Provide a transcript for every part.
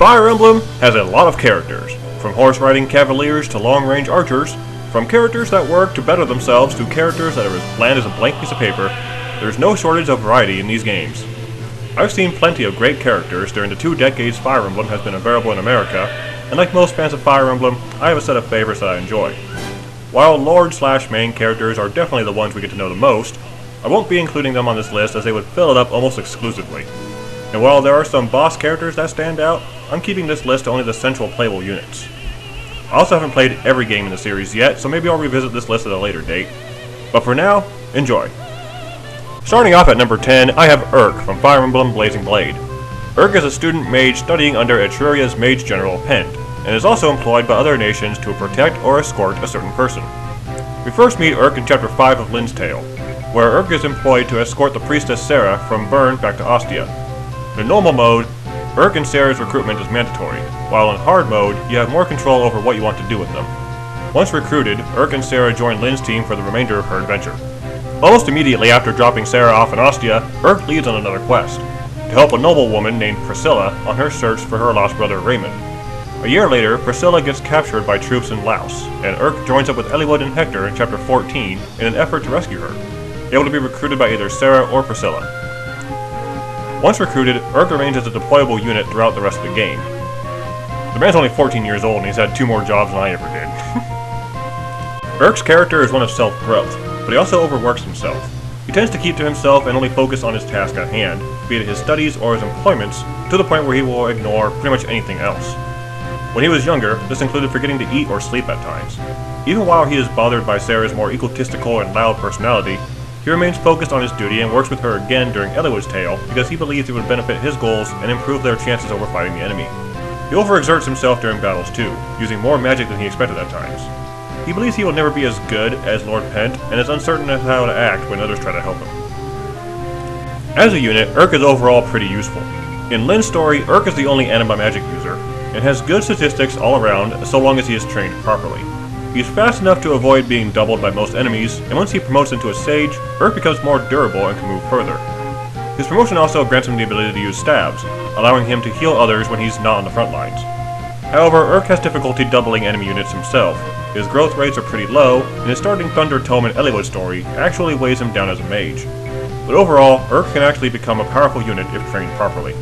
Fire Emblem has a lot of characters, from horse-riding cavaliers to long-range archers, from characters that work to better themselves to characters that are as bland as a blank piece of paper. There's no shortage of variety in these games. I've seen plenty of great characters during the 2 decades Fire Emblem has been available in America, and like most fans of Fire Emblem, I have a set of favorites that I enjoy. While Lord/main characters are definitely the ones we get to know the most, I won't be including them on this list as they would fill it up almost exclusively. And while there are some boss characters that stand out, I'm keeping this list to only the central playable units. I also haven't played every game in the series yet, so maybe I'll revisit this list at a later date. But for now, enjoy. Starting off at number 10, I have Urk from Fire Emblem Blazing Blade. Urk is a student mage studying under Etruria's Mage General Pent, and is also employed by other nations to protect or escort a certain person. We first meet Urk in Chapter 5 of Lynn's Tale, where Urk is employed to escort the priestess Sarah from Bern back to Ostia. In normal mode, Urk and Sarah's recruitment is mandatory, while in hard mode, you have more control over what you want to do with them. Once recruited, Urk and Sarah join Lynn's team for the remainder of her adventure. Almost immediately after dropping Sarah off in Ostia, Urk leads on another quest, to help a noblewoman named Priscilla on her search for her lost brother Raymond. A year later, Priscilla gets captured by troops in Laos, and Urk joins up with Eliwood and Hector in Chapter 14 in an effort to rescue her, able to be recruited by either Sarah or Priscilla. Once recruited, Urk remains as a deployable unit throughout the rest of the game. The man's only 14 years old and he's had 2 more jobs than I ever did. Urk's character is one of self-growth, but he also overworks himself. He tends to keep to himself and only focus on his task at hand, be it his studies or his employments, to the point where he will ignore pretty much anything else. When he was younger, this included forgetting to eat or sleep at times. Even while he is bothered by Sarah's more egotistical and loud personality, he remains focused on his duty and works with her again during Eliwood's tale because he believes it would benefit his goals and improve their chances over fighting the enemy. He overexerts himself during battles too, using more magic than he expected at times. He believes he will never be as good as Lord Pent, and is uncertain of how to act when others try to help him. As a unit, Urk is overall pretty useful. In Lynn's story, Urk is the only anima magic user, and has good statistics all around so long as he is trained properly. He is fast enough to avoid being doubled by most enemies, and once he promotes into a sage, Urk becomes more durable and can move further. His promotion also grants him the ability to use stabs, allowing him to heal others when he's not on the front lines. However, Urk has difficulty doubling enemy units himself. His growth rates are pretty low, and his starting Thunder Tome and Eliwood story actually weighs him down as a mage. But overall, Urk can actually become a powerful unit if trained properly.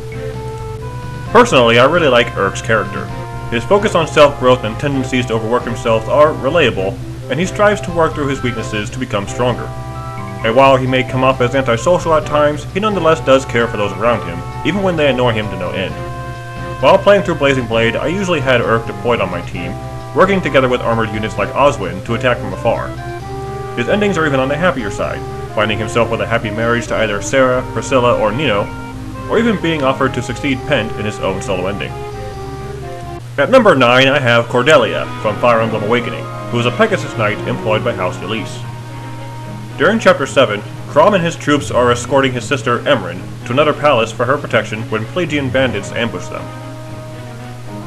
Personally, I really like Urk's character. His focus on self-growth and tendencies to overwork himself are relatable, and he strives to work through his weaknesses to become stronger. And while he may come off as antisocial at times, he nonetheless does care for those around him, even when they annoy him to no end. While playing through Blazing Blade, I usually had Urk deployed on my team, working together with armored units like Oswin to attack from afar. His endings are even on the happier side, finding himself with a happy marriage to either Sarah, Priscilla, or Nino, or even being offered to succeed Pent in his own solo ending. At number 9, I have Cordelia from Fire Emblem Awakening, who is a Pegasus Knight employed by House Elise. During Chapter 7, Chrom and his troops are escorting his sister Emryn to another palace for her protection when Pelagian bandits ambush them.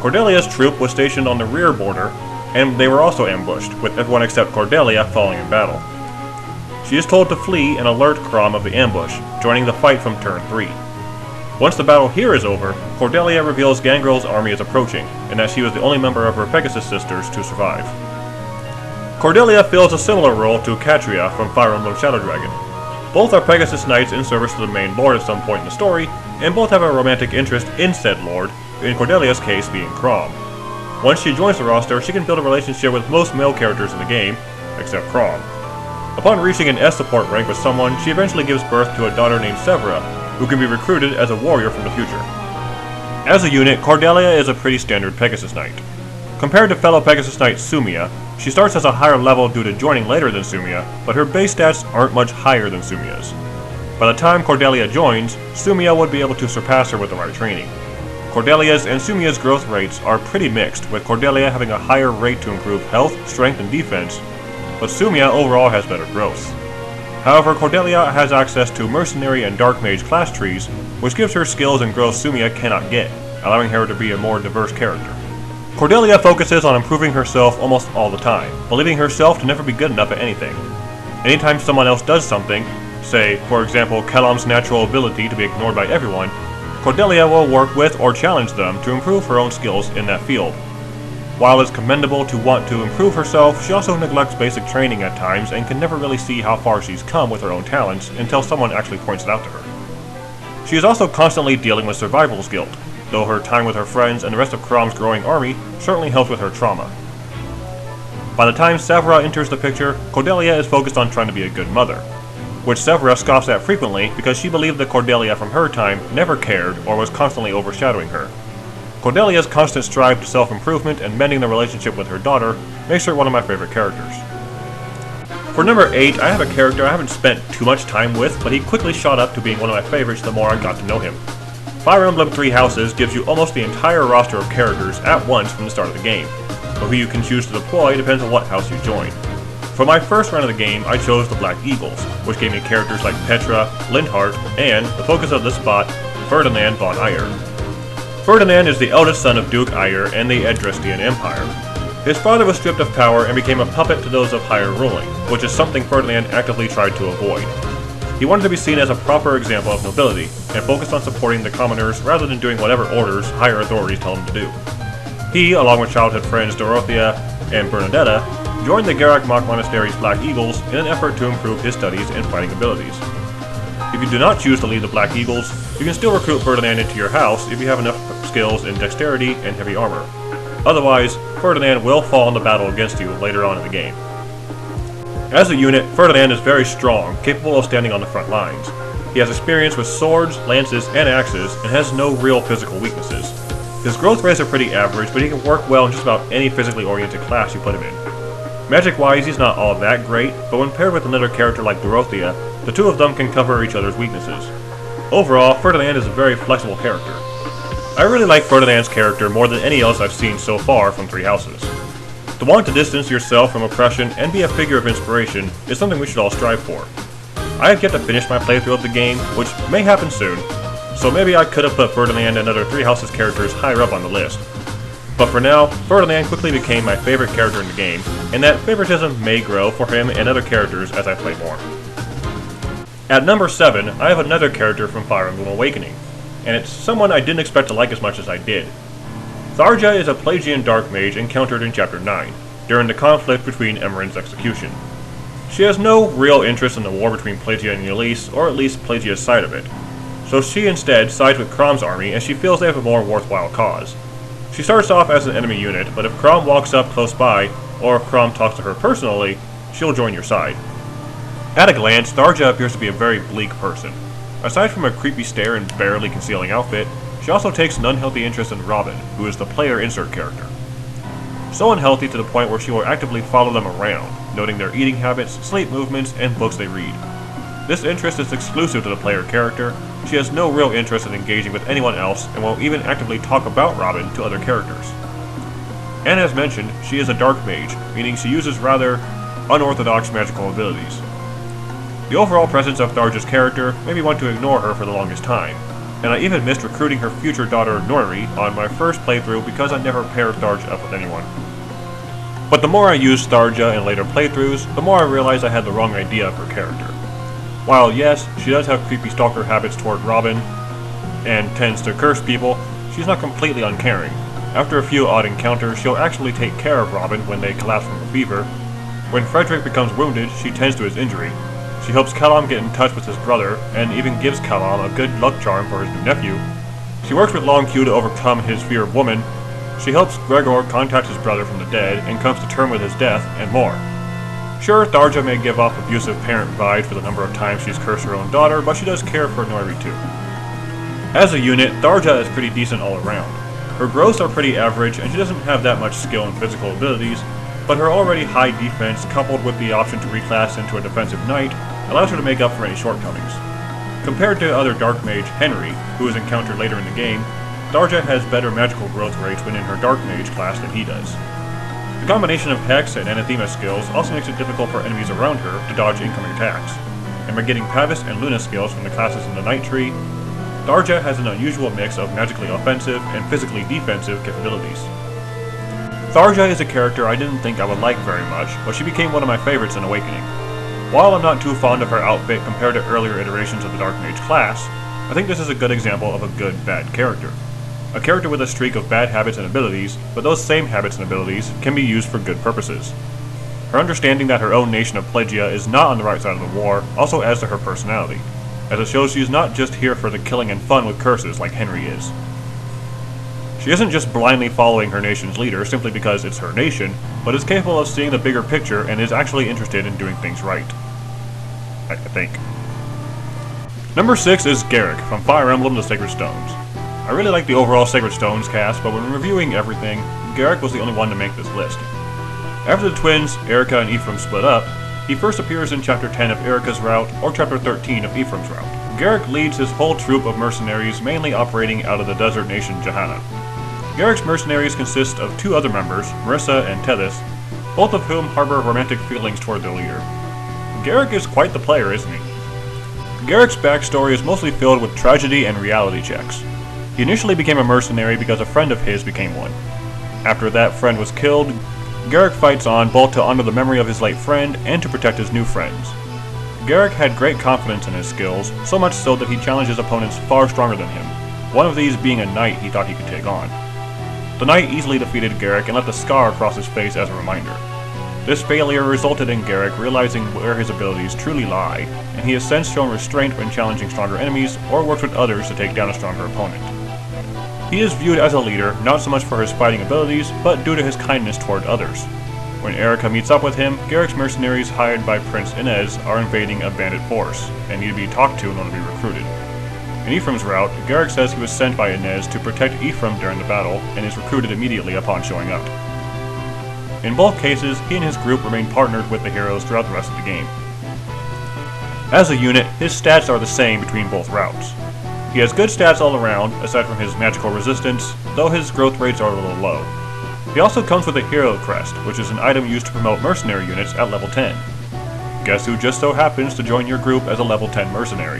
Cordelia's troop was stationed on the rear border, and they were also ambushed, with everyone except Cordelia falling in battle. She is told to flee and alert Chrom of the ambush, joining the fight from turn 3. Once the battle here is over, Cordelia reveals Gangrel's army is approaching, and that she was the only member of her Pegasus sisters to survive. Cordelia fills a similar role to Catria from Fire Emblem Shadow Dragon. Both are Pegasus Knights in service to the main lord at some point in the story, and both have a romantic interest in said lord, in Cordelia's case being Chrom. Once she joins the roster, she can build a relationship with most male characters in the game, except Chrom. Upon reaching an S support rank with someone, she eventually gives birth to a daughter named Severa, who can be recruited as a warrior from the future. As a unit, Cordelia is a pretty standard Pegasus Knight. Compared to fellow Pegasus Knight Sumia, she starts as a higher level due to joining later than Sumia, but her base stats aren't much higher than Sumia's. By the time Cordelia joins, Sumia would be able to surpass her with the right training. Cordelia's and Sumia's growth rates are pretty mixed, with Cordelia having a higher rate to improve health, strength, and defense, but Sumia overall has better growth. However, Cordelia has access to Mercenary and Dark Mage class trees, which gives her skills and growth Sumia cannot get, allowing her to be a more diverse character. Cordelia focuses on improving herself almost all the time, believing herself to never be good enough at anything. Anytime someone else does something, say, for example, Kalam's natural ability to be ignored by everyone, Cordelia will work with or challenge them to improve her own skills in that field. While it's commendable to want to improve herself, she also neglects basic training at times and can never really see how far she's come with her own talents until someone actually points it out to her. She is also constantly dealing with survival's guilt, though her time with her friends and the rest of Crom's growing army certainly helps with her trauma. By the time Severa enters the picture, Cordelia is focused on trying to be a good mother, which Severa scoffs at frequently because she believed that Cordelia from her time never cared or was constantly overshadowing her. Cordelia's constant strive to self-improvement and mending the relationship with her daughter makes her one of my favorite characters. For number 8, I have a character I haven't spent too much time with, but he quickly shot up to being one of my favorites the more I got to know him. Fire Emblem Three Houses gives you almost the entire roster of characters at once from the start of the game, but who you can choose to deploy depends on what house you join. For my first run of the game, I chose the Black Eagles, which gave me characters like Petra, Linhardt, and, the focus of this spot, Ferdinand von Eyre. Ferdinand is the eldest son of Duke Eyre and the Edrestian Empire. His father was stripped of power and became a puppet to those of higher ruling, which is something Ferdinand actively tried to avoid. He wanted to be seen as a proper example of nobility, and focused on supporting the commoners rather than doing whatever orders higher authorities tell him to do. He, along with childhood friends Dorothea and Bernadetta, joined the Garak Mach Monastery's Black Eagles in an effort to improve his studies and fighting abilities. If you do not choose to lead the Black Eagles, you can still recruit Ferdinand into your house if you have enough skills in dexterity and heavy armor. Otherwise, Ferdinand will fall in the battle against you later on in the game. As a unit, Ferdinand is very strong, capable of standing on the front lines. He has experience with swords, lances, and axes, and has no real physical weaknesses. His growth rates are pretty average, but he can work well in just about any physically oriented class you put him in. Magic-wise, he's not all that great, but when paired with another character like Dorothea, the two of them can cover each other's weaknesses. Overall, Ferdinand is a very flexible character. I really like Ferdinand's character more than any else I've seen so far from Three Houses. To want to distance yourself from oppression and be a figure of inspiration is something we should all strive for. I have yet to finish my playthrough of the game, which may happen soon, so maybe I could have put Ferdinand and other Three Houses characters higher up on the list. But for now, Ferdinand quickly became my favorite character in the game, and that favoritism may grow for him and other characters as I play more. At number 7, I have another character from Fire Emblem Awakening, and it's someone I didn't expect to like as much as I did. Tharja is a Pelagian Dark Mage encountered in Chapter 9, during the conflict between Emeren's execution. She has no real interest in the war between Plagia and Ylisse, or at least Plagia's side of it, so she instead sides with Crom's army as she feels they have a more worthwhile cause. She starts off as an enemy unit, but if Crom walks up close by, or if Crom talks to her personally, she'll join your side. At a glance, Tharja appears to be a very bleak person. Aside from a creepy stare and barely concealing outfit, she also takes an unhealthy interest in Robin, who is the player insert character. So unhealthy to the point where she will actively follow them around, noting their eating habits, sleep movements, and books they read. This interest is exclusive to the player character. She has no real interest in engaging with anyone else and will even actively talk about Robin to other characters. And as mentioned, she is a Dark Mage, meaning she uses rather unorthodox magical abilities. The overall presence of Tharja's character made me want to ignore her for the longest time, and I even missed recruiting her future daughter Noiri on my first playthrough because I never paired Tharja up with anyone. But the more I used Tharja in later playthroughs, the more I realized I had the wrong idea of her character. While yes, she does have creepy stalker habits toward Robin, and tends to curse people, she's not completely uncaring. After a few odd encounters, she'll actually take care of Robin when they collapse from a fever. When Frederick becomes wounded, she tends to his injury. She helps Kalam get in touch with his brother, and even gives Kalam a good luck charm for his new nephew. She works with Long Q to overcome his fear of woman. She helps Gregor contact his brother from the dead, and comes to terms with his death, and more. Sure, Tharja may give off abusive parent vibes for the number of times she's cursed her own daughter, but she does care for Noiri too. As a unit, Tharja is pretty decent all around. Her growths are pretty average, and she doesn't have that much skill and physical abilities, but her already high defense, coupled with the option to reclass into a defensive knight, allows her to make up for any shortcomings. Compared to other Dark Mage Henry, who is encountered later in the game, Tharja has better magical growth rates when in her Dark Mage class than he does. The combination of Hex and Anathema skills also makes it difficult for enemies around her to dodge incoming attacks, and by getting Pavis and Luna skills from the classes in the Night Tree, Tharja has an unusual mix of magically offensive and physically defensive capabilities. Tharja is a character I didn't think I would like very much, but she became one of my favorites in Awakening. While I'm not too fond of her outfit compared to earlier iterations of the Dark Mage class, I think this is a good example of a good bad character. A character with a streak of bad habits and abilities, but those same habits and abilities can be used for good purposes. Her understanding that her own nation of Plegia is not on the right side of the war also adds to her personality, as it shows she is not just here for the killing and fun with curses like Henry is. She isn't just blindly following her nation's leader simply because it's her nation, but is capable of seeing the bigger picture and is actually interested in doing things right. I think. Number 6 is Garrick from Fire Emblem: The Sacred Stones. I really like the overall Sacred Stones cast, but when reviewing everything, Garrick was the only one to make this list. After the twins, Erica and Ephraim, split up, he first appears in Chapter 10 of Erica's route or Chapter 13 of Ephraim's route. Garrick leads his whole troop of mercenaries, mainly operating out of the desert nation Johanna. Garrick's mercenaries consist of 2 other members, Marissa and Tethys, both of whom harbor romantic feelings toward their leader. Garrick is quite the player, isn't he? Garrick's backstory is mostly filled with tragedy and reality checks. He initially became a mercenary because a friend of his became one. After that friend was killed, Garrick fights on both to honor the memory of his late friend and to protect his new friends. Garrick had great confidence in his skills, so much so that he challenges opponents far stronger than him, one of these being a knight he thought he could take on. The knight easily defeated Garrick and left a scar across his face as a reminder. This failure resulted in Garrick realizing where his abilities truly lie, and he has since shown restraint when challenging stronger enemies or worked with others to take down a stronger opponent. He is viewed as a leader not so much for his fighting abilities, but due to his kindness toward others. When Erica meets up with him, Garrick's mercenaries hired by Prince Inez are invading a bandit force, and need to be talked to in order to be recruited. In Ephraim's route, Garrick says he was sent by Inez to protect Ephraim during the battle, and is recruited immediately upon showing up. In both cases, he and his group remain partnered with the heroes throughout the rest of the game. As a unit, his stats are the same between both routes. He has good stats all around, aside from his magical resistance, though his growth rates are a little low. He also comes with a hero crest, which is an item used to promote mercenary units at level 10. Guess who just so happens to join your group as a level 10 mercenary?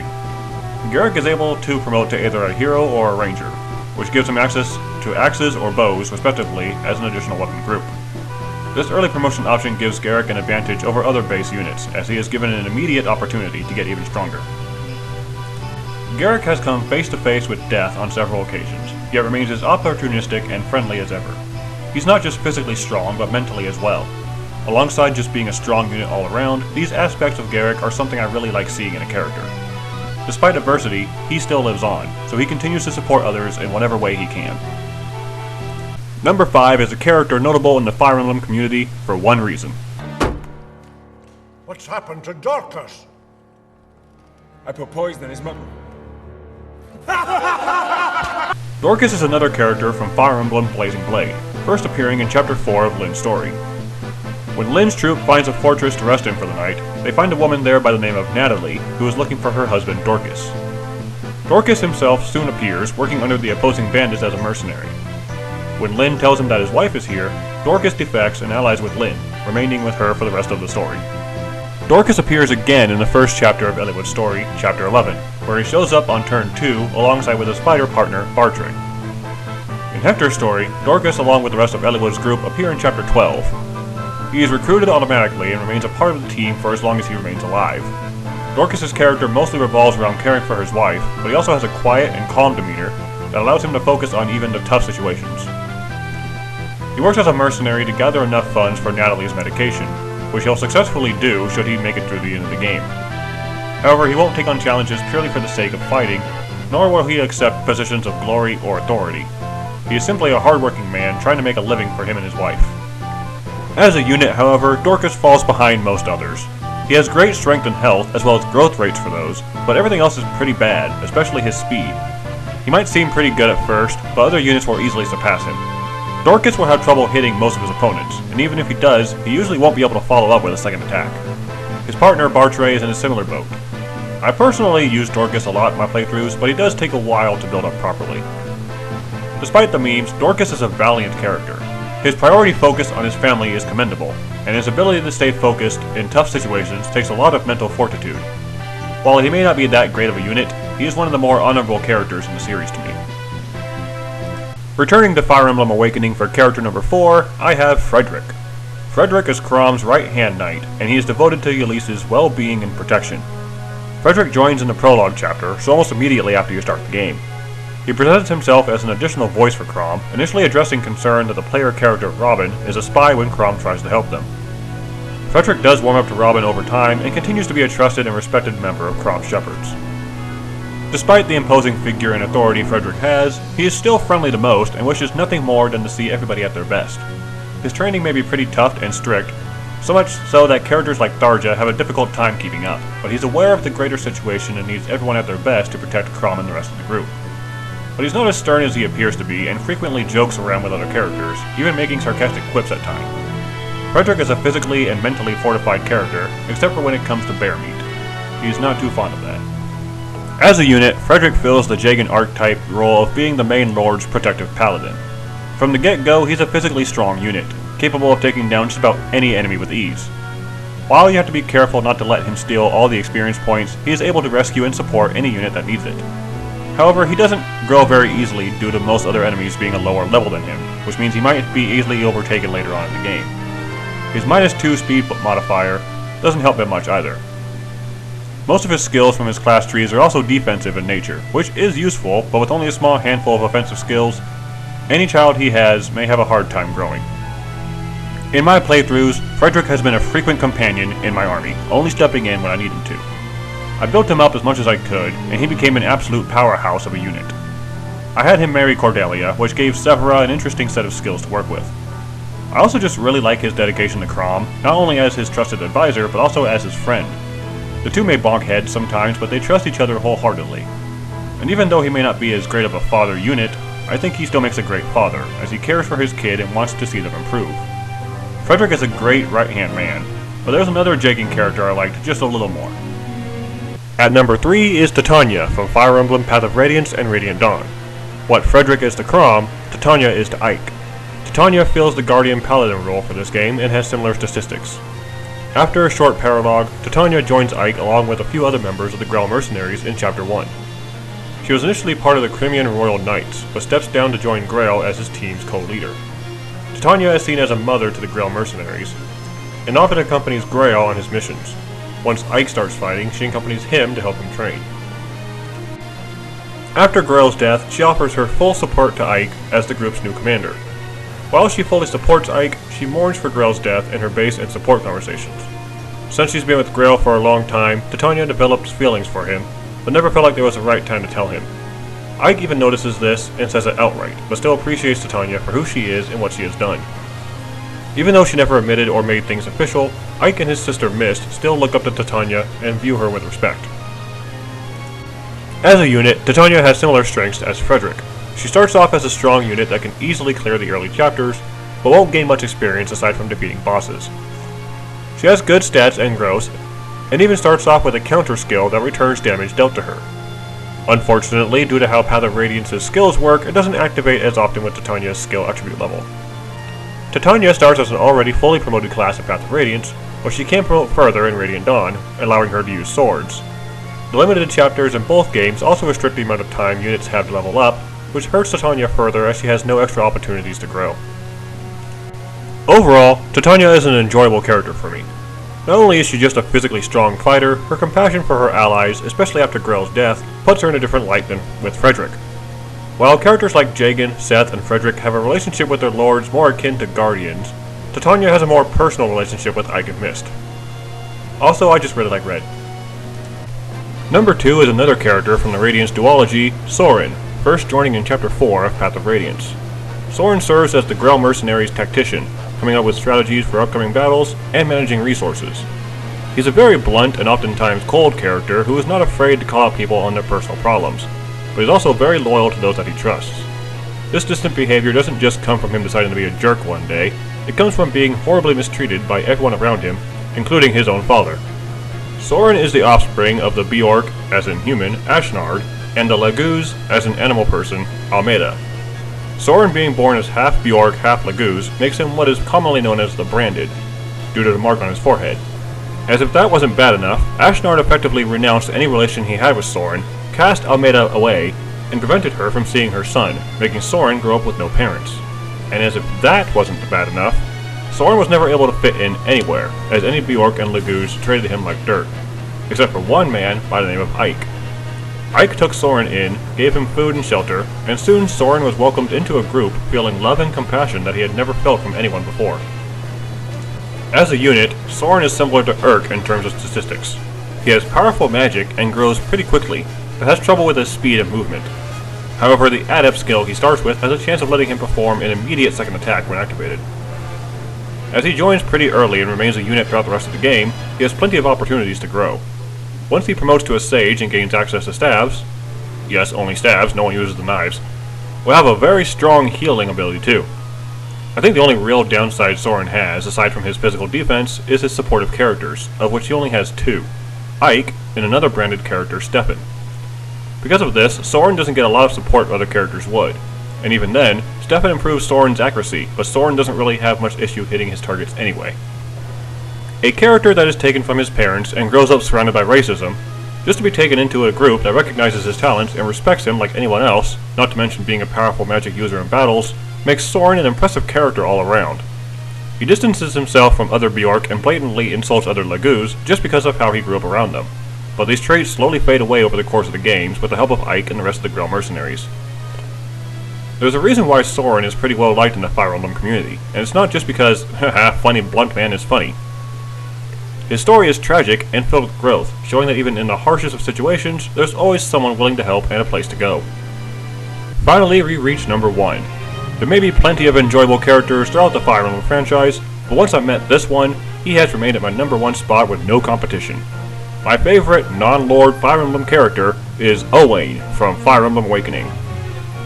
Garrick is able to promote to either a hero or a ranger, which gives him access to axes or bows respectively as an additional weapon group. This early promotion option gives Garrick an advantage over other base units, as he is given an immediate opportunity to get even stronger. Garrick has come face to face with death on several occasions, yet remains as opportunistic and friendly as ever. He's not just physically strong, but mentally as well. Alongside just being a strong unit all around, these aspects of Garrick are something I really like seeing in a character. Despite adversity, he still lives on, so he continues to support others in whatever way he can. Number 5 is a character notable in the Fire Emblem community for one reason. What's happened to Dorcas? I put poison in his mouth. Dorcas is another character from Fire Emblem Blazing Blade, first appearing in Chapter 4 of Lynn's story. When Lynn's troop finds a fortress to rest in for the night, they find a woman there by the name of Natalie, who is looking for her husband Dorcas. Dorcas himself soon appears, working under the opposing bandits as a mercenary. When Lynn tells him that his wife is here, Dorcas defects and allies with Lynn, remaining with her for the rest of the story. Dorcas appears again in the first chapter of Eliwood's story, Chapter 11, where he shows up on turn 2 alongside with his fighter partner, Bartre. In Hector's story, Dorcas along with the rest of Eliwood's group appear in Chapter 12. He is recruited automatically and remains a part of the team for as long as he remains alive. Dorcas' character mostly revolves around caring for his wife, but he also has a quiet and calm demeanor that allows him to focus on even the tough situations. He works as a mercenary to gather enough funds for Natalie's medication, which he'll successfully do should he make it through the end of the game. However, he won't take on challenges purely for the sake of fighting, nor will he accept positions of glory or authority. He is simply a hardworking man trying to make a living for him and his wife. As a unit, however, Dorcas falls behind most others. He has great strength and health, as well as growth rates for those, but everything else is pretty bad, especially his speed. He might seem pretty good at first, but other units will easily surpass him. Dorcas will have trouble hitting most of his opponents, and even if he does, he usually won't be able to follow up with a second attack. His partner, Bartre, is in a similar boat. I personally use Dorcas a lot in my playthroughs, but he does take a while to build up properly. Despite the memes, Dorcas is a valiant character. His priority focus on his family is commendable, and his ability to stay focused in tough situations takes a lot of mental fortitude. While he may not be that great of a unit, he is one of the more honorable characters in the series to me. Returning to Fire Emblem Awakening for character number 4, I have Frederick. Frederick is Chrome's right-hand knight, and he is devoted to Ylise's well-being and protection. Frederick joins in the prologue chapter, so almost immediately after you start the game. He presents himself as an additional voice for Chrom, initially addressing concern that the player character Robin is a spy when Chrom tries to help them. Frederick does warm up to Robin over time and continues to be a trusted and respected member of Chrom's Shepherds. Despite the imposing figure and authority Frederick has, he is still friendly to most and wishes nothing more than to see everybody at their best. His training may be pretty tough and strict, so much so that characters like Tharja have a difficult time keeping up, but he's aware of the greater situation and needs everyone at their best to protect Chrom and the rest of the group. But he's not as stern as he appears to be and frequently jokes around with other characters, even making sarcastic quips at times. Frederick is a physically and mentally fortified character, except for when it comes to bear meat. He's not too fond of that. As a unit, Frederick fills the Jagan archetype role of being the main lord's protective paladin. From the get-go, he's a physically strong unit, capable of taking down just about any enemy with ease. While you have to be careful not to let him steal all the experience points, he is able to rescue and support any unit that needs it. However, he doesn't grow very easily due to most other enemies being a lower level than him, which means he might be easily overtaken later on in the game. His -2 speed modifier doesn't help him much either. Most of his skills from his class trees are also defensive in nature, which is useful, but with only a small handful of offensive skills, any child he has may have a hard time growing. In my playthroughs, Frederick has been a frequent companion in my army, only stepping in when I need him to. I built him up as much as I could, and he became an absolute powerhouse of a unit. I had him marry Cordelia, which gave Severa an interesting set of skills to work with. I also just really like his dedication to Chrom, not only as his trusted advisor, but also as his friend. The two may bonk heads sometimes, but they trust each other wholeheartedly. And even though he may not be as great of a father unit, I think he still makes a great father, as he cares for his kid and wants to see them improve. Frederick is a great right-hand man, but there's another Jagan character I liked just a little more. At number 3 is Titania from Fire Emblem Path of Radiance and Radiant Dawn. What Frederick is to Chrom, Titania is to Ike. Titania fills the Guardian Paladin role for this game and has similar statistics. After a short paralogue, Titania joins Ike along with a few other members of the Grell Mercenaries in Chapter 1. She was initially part of the Crimean Royal Knights, but steps down to join Grell as his team's co-leader. Titania is seen as a mother to the Grell Mercenaries, and often accompanies Grell on his missions. Once Ike starts fighting, she accompanies him to help him train. After Grell's death, she offers her full support to Ike as the group's new commander. While she fully supports Ike, she mourns for Grell's death in her base and support conversations. Since she's been with Grell for a long time, Titania develops feelings for him, but never felt like there was the right time to tell him. Ike even notices this and says it outright, but still appreciates Titania for who she is and what she has done. Even though she never admitted or made things official, Ike and his sister Mist still look up to Titania and view her with respect. As a unit, Titania has similar strengths as Frederick. She starts off as a strong unit that can easily clear the early chapters, but won't gain much experience aside from defeating bosses. She has good stats and grows, and even starts off with a counter skill that returns damage dealt to her. Unfortunately, due to how Path of Radiance's skills work, it doesn't activate as often with Titania's skill attribute level. Titania starts as an already fully promoted class in Path of Radiance, but she can promote further in Radiant Dawn, allowing her to use swords. The limited chapters in both games also restrict the amount of time units have to level up, which hurts Titania further as she has no extra opportunities to grow. Overall, Titania is an enjoyable character for me. Not only is she just a physically strong fighter, her compassion for her allies, especially after Grell's death, puts her in a different light than with Frederick. While characters like Jagan, Seth, and Frederick have a relationship with their lords more akin to guardians, Titania has a more personal relationship with Ike and Mist. Also, I just really like red. Number 2 is another character from the Radiance duology, Soren, first joining in Chapter 4 of Path of Radiance. Soren serves as the Grell Mercenaries' tactician, coming up with strategies for upcoming battles and managing resources. He's a very blunt and oftentimes cold character who is not afraid to call out people on their personal problems, but he's also very loyal to those that he trusts. This distant behavior doesn't just come from him deciding to be a jerk one day, it comes from being horribly mistreated by everyone around him, including his own father. Soren is the offspring of the Bjork, as in human, Ashnard, and the Laguz, as an animal person, Almeida. Soren being born as half Bjork, half Laguz, makes him what is commonly known as the Branded, due to the mark on his forehead. As if that wasn't bad enough, Ashnard effectively renounced any relation he had with Soren, cast Almeida away, and prevented her from seeing her son, making Soren grow up with no parents. And as if that wasn't bad enough, Soren was never able to fit in anywhere, as any Bjork and Laguz treated him like dirt. except for one man by the name of Ike. Ike took Soren in, gave him food and shelter, and soon Soren was welcomed into a group feeling love and compassion that he had never felt from anyone before. As a unit, Soren is similar to Urk in terms of statistics. He has powerful magic and grows pretty quickly, but has trouble with his speed and movement. However, the Adept skill he starts with has a chance of letting him perform an immediate second attack when activated. As he joins pretty early and remains a unit throughout the rest of the game, he has plenty of opportunities to grow. Once he promotes to a Sage and gains access to stabs, yes, only stabs, no one uses the knives, will have a very strong healing ability too. I think the only real downside Soren has, aside from his physical defense, is his supportive characters, of which he only has 2. Ike, and another branded character, Stefan. Because of this, Soren doesn't get a lot of support other characters would, and even then, Stefan improves Soren's accuracy, but Soren doesn't really have much issue hitting his targets anyway. A character that is taken from his parents and grows up surrounded by racism, just to be taken into a group that recognizes his talents and respects him like anyone else, not to mention being a powerful magic user in battles, makes Soren an impressive character all around. He distances himself from other Bjork and blatantly insults other Lagoos just because of how he grew up around them, but these traits slowly fade away over the course of the games with the help of Ike and the rest of the Grell mercenaries. There's a reason why Soren is pretty well liked in the Fire Emblem community, and it's not just because, haha, funny blunt man is funny. His story is tragic and filled with growth, showing that even in the harshest of situations, there's always someone willing to help and a place to go. Finally, we reach number 1. There may be plenty of enjoyable characters throughout the Fire Emblem franchise, but once I met this one, he has remained at my number 1 spot with no competition. My favorite non-Lord Fire Emblem character is Owain from Fire Emblem Awakening.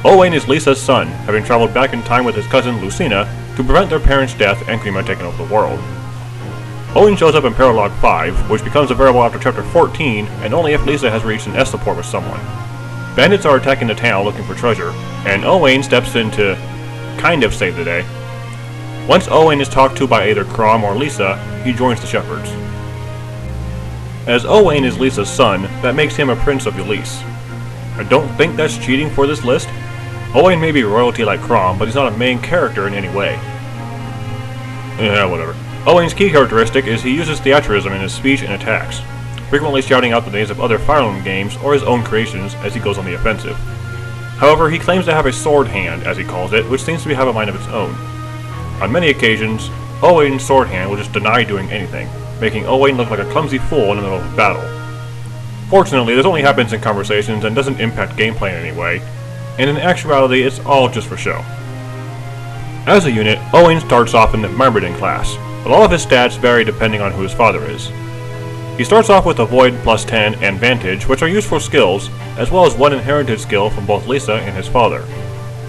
Owain is Lisa's son, having traveled back in time with his cousin Lucina to prevent their parents' death and Krima taking over the world. Owain shows up in Paralog 5, which becomes available after Chapter 14, and only if Lisa has reached an S support with someone. Bandits are attacking the town looking for treasure, and Owain steps in to kind of save the day. Once Owain is talked to by either Chrom or Lisa, he joins the Shepherds. As Owain is Lisa's son, that makes him a Prince of Ylisse. I don't think that's cheating for this list. Owain may be royalty like Chrom, but he's not a main character in any way. Whatever. Owain's key characteristic is he uses theatrhythm in his speech and attacks, frequently shouting out the names of other Fire Emblem games or his own creations as he goes on the offensive. However, he claims to have a sword hand, as he calls it, which seems to have a mind of its own. On many occasions, Owain's sword hand will just deny doing anything, making Owain look like a clumsy fool in the middle of battle. Fortunately, this only happens in conversations and doesn't impact gameplay in any way, and in actuality, it's all just for show. As a unit, Owain starts off in the Myrmidon class, but all of his stats vary depending on who his father is. He starts off with Avoid +10 and Vantage, which are useful skills, as well as one inherited skill from both Lisa and his father.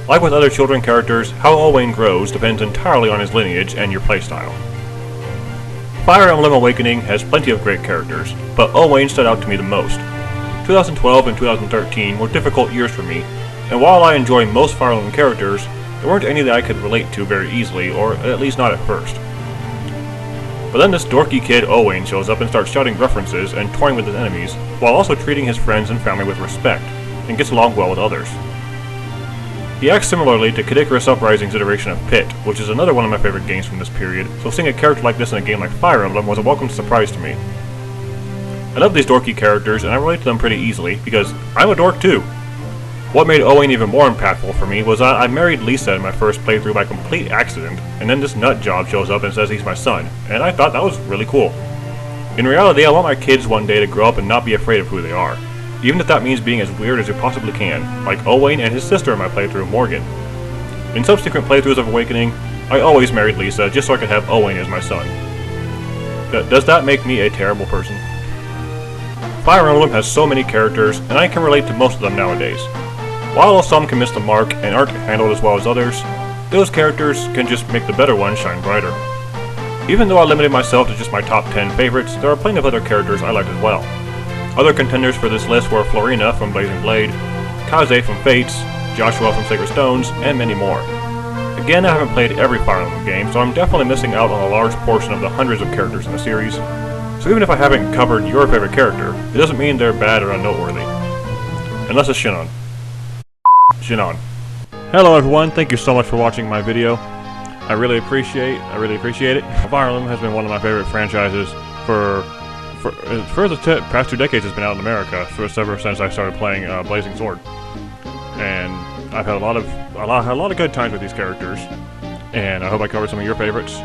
Like with other children characters, how Owain grows depends entirely on his lineage and your playstyle. Fire Emblem Awakening has plenty of great characters, but Owain stood out to me the most. 2012 and 2013 were difficult years for me, and while I enjoy most Fire Emblem characters, there weren't any that I could relate to very easily, or at least not at first. But then this dorky kid Owain shows up and starts shouting references and toying with his enemies, while also treating his friends and family with respect, and gets along well with others. He acts similarly to Kid Icarus Uprising's iteration of Pit, which is another one of my favorite games from this period, so seeing a character like this in a game like Fire Emblem was a welcome surprise to me. I love these dorky characters, and I relate to them pretty easily, because I'm a dork too. What made Owain even more impactful for me was I married Lisa in my first playthrough by complete accident, and then this nut job shows up and says he's my son, and I thought that was really cool. In reality, I want my kids one day to grow up and not be afraid of who they are, even if that means being as weird as you possibly can, like Owain and his sister in my playthrough, Morgan. In subsequent playthroughs of Awakening, I always married Lisa just so I could have Owain as my son. Does that make me a terrible person? Fire Emblem has so many characters, and I can relate to most of them nowadays. While some can miss the mark and aren't handled as well as others, those characters can just make the better ones shine brighter. Even though I limited myself to just my top 10 favorites, there are plenty of other characters I liked as well. Other contenders for this list were Florina from Blazing Blade, Kaze from Fates, Joshua from Sacred Stones, and many more. Again, I haven't played every Fire Emblem game, so I'm definitely missing out on a large portion of the hundreds of characters in the series. So even if I haven't covered your favorite character, it doesn't mean they're bad or unnoteworthy. Unless it's Shinon. Shinon. Hello everyone, thank you so much for watching my video. I really appreciate it. Fire Emblem has been one of my favorite franchises for for the past 2 decades, it's been out in America. Ever since I started playing Blazing Sword, and I've had a lot of good times with these characters. And I hope I covered some of your favorites.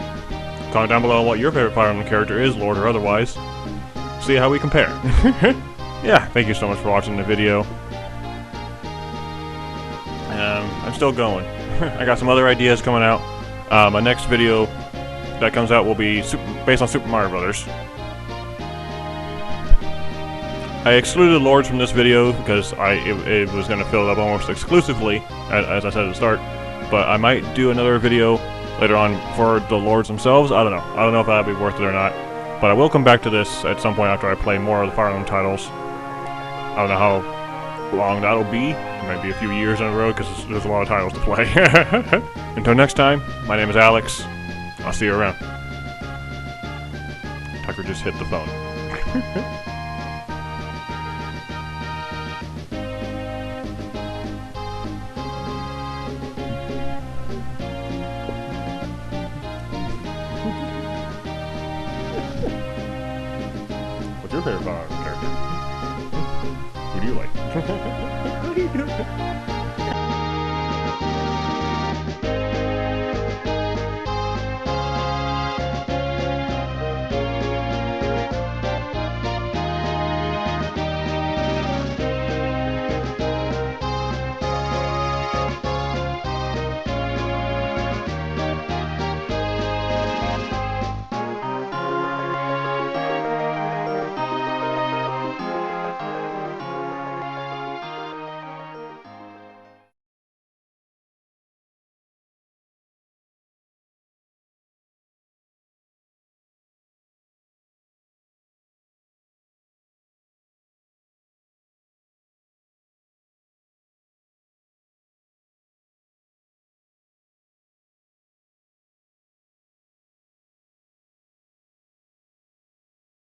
Comment down below what your favorite Fire Emblem character is, Lord or otherwise. See how we compare. Yeah, thank you so much for watching the video. I'm still going. I got some other ideas coming out. My next video that comes out will be based on Super Mario Brothers. I excluded Lords from this video because it was going to fill it up almost exclusively, as I said at the start. But I might do another video later on for the Lords themselves. I don't know. I don't know if that'd be worth it or not. But I will come back to this at some point after I play more of the Fire Emblem titles. I don't know how long that'll be. Maybe a few years on the road because there's a lot of titles to play. Until next time, my name is Alex. I'll see you around. Tucker just hit the phone. What's your favorite character? Who do you like?